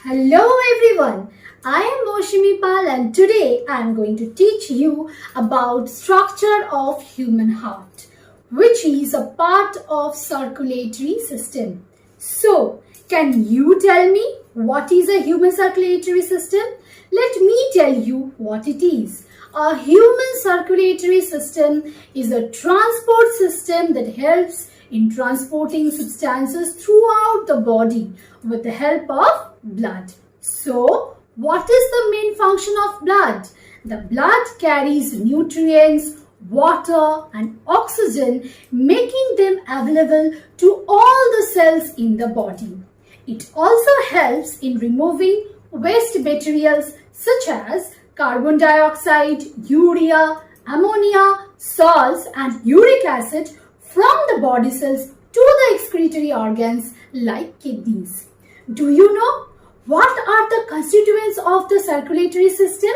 Hello everyone, I am Moshimi Pal and today I am going to teach you about structure of human heart, which is a part of circulatory system. So, can you tell me what is a human circulatory system? Let me tell you what it is. A human circulatory system is a transport system that helps in transporting substances throughout the body with the help of blood. So, what is the main function of blood? The blood carries nutrients, water and oxygen, making them available to all the cells in the body. It also helps in removing waste materials such as carbon dioxide, urea, ammonia, salts and uric acid from the body cells to the excretory organs like kidneys. Do you know what are the constituents of the circulatory system?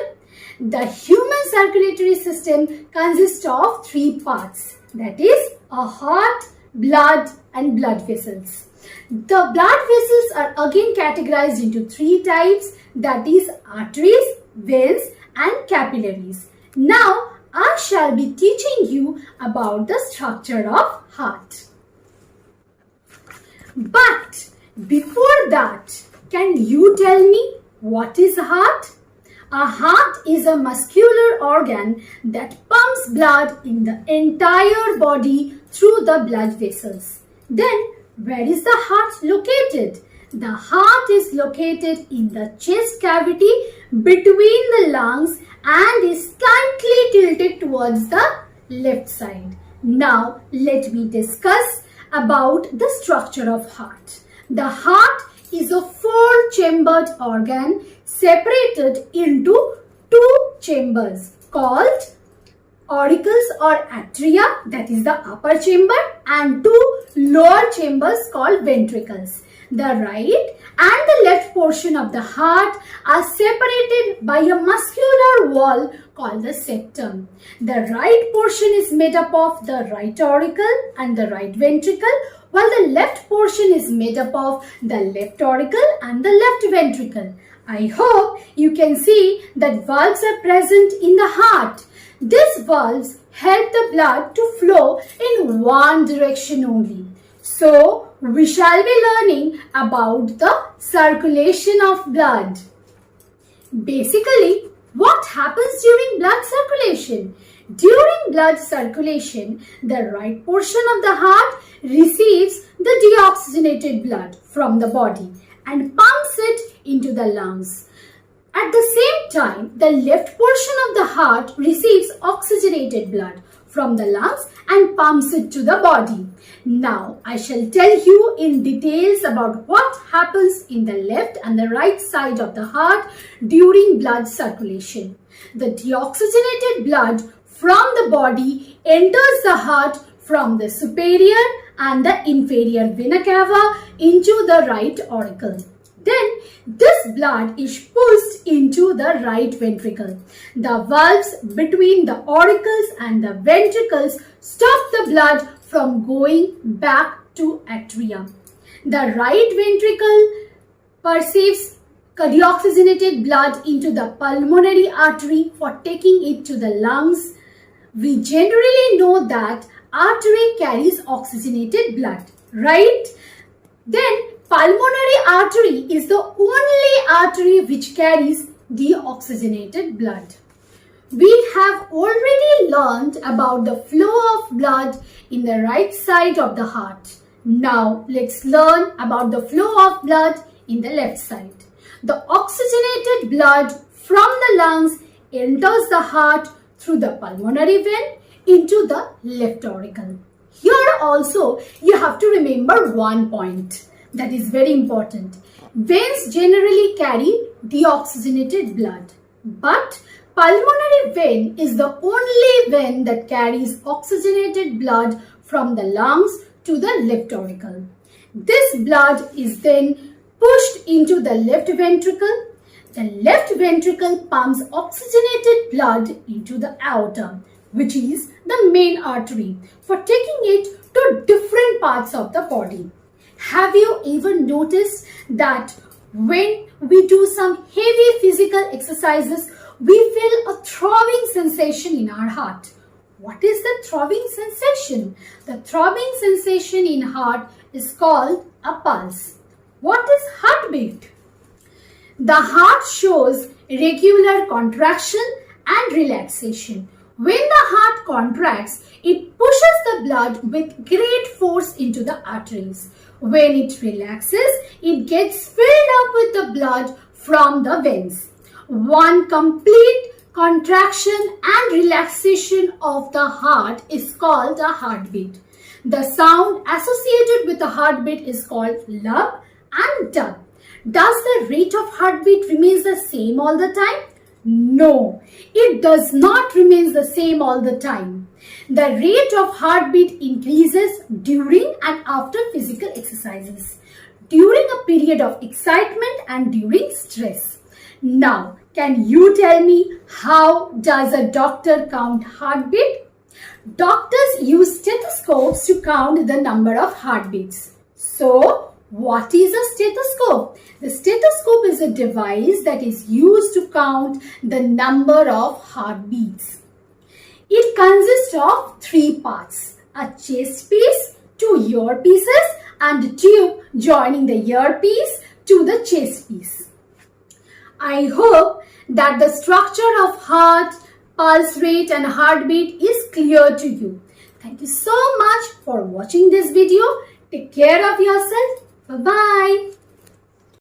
The human circulatory system consists of three parts, that is a heart, blood and blood vessels. The blood vessels are again categorized into three types, that is arteries, veins and capillaries. Now I shall be teaching you about the structure of heart. But before that, can you tell me what is a heart? A heart is a muscular organ that pumps blood in the entire body through the blood vessels. Then, where is the heart located? The heart is located in the chest cavity between the lungs and is slightly tilted towards the left side. Now, let me discuss about the structure of heart. The heart is a four-chambered organ separated into two chambers called auricles or atria, that is the upper chamber, and two lower chambers called ventricles. The right and the left portion of the heart are separated by a muscular wall called the septum. The right portion is made up of the right auricle and the right ventricle, while the left portion is made up of the left auricle and the left ventricle. I hope you can see that valves are present in the heart. These valves help the blood to flow in one direction only. So, we shall be learning about the circulation of blood. Basically, what happens during blood circulation? During blood circulation, the right portion of the heart receives the deoxygenated blood from the body and pumps it into the lungs. At the same time, the left portion of the heart receives oxygenated blood from the lungs and pumps it to the body. Now, I shall tell you in details about what happens in the left and the right side of the heart during blood circulation. The deoxygenated blood from the body enters the heart from the superior and the inferior vena cava into the right auricle. Then, this blood is pushed into the right ventricle. The valves between the auricles and the ventricles stop the blood from going back to atria. The right ventricle perceives deoxygenated blood into the pulmonary artery for taking it to the lungs. We generally know that artery carries oxygenated blood, right? Then, pulmonary artery is the only artery which carries deoxygenated blood. We have already learned about the flow of blood in the right side of the heart. Now, let's learn about the flow of blood in the left side. The oxygenated blood from the lungs enters the heart through the pulmonary vein into the left auricle. Here also, you have to remember one point that is very important. Veins generally carry deoxygenated blood, but pulmonary vein is the only vein that carries oxygenated blood from the lungs to the left auricle. This blood is then pushed into the left ventricle. The left ventricle pumps oxygenated blood into the aorta, which is the main artery, for taking it to different parts of the body. Have you ever noticed that When we do some heavy physical exercises, we feel a throbbing sensation in our heart. What is the throbbing sensation? The throbbing sensation in heart is called a pulse. What is heartbeat? The heart shows regular contraction and relaxation. When the heart contracts, it pushes the blood with great force into the arteries. When it relaxes, it gets filled up with the blood from the veins. One complete contraction and relaxation of the heart is called a heartbeat. The sound associated with the heartbeat is called lub and dub. Does the rate of heartbeat remain the same all the time? No, it does not remain the same all the time. The rate of heartbeat increases during and after physical exercises, during a period of excitement and during stress. Now, can you tell me how does a doctor count heartbeat? Doctors use stethoscopes to count the number of heartbeats. So, what is a stethoscope? The stethoscope is a device that is used to count the number of heartbeats. It consists of 3 parts: a chest piece, 2 earpieces, and a tube joining the earpiece to the chest piece. I hope that the structure of heart, pulse rate and heartbeat is clear to you. Thank you so much for watching this video. Take care of yourself. Bye-bye.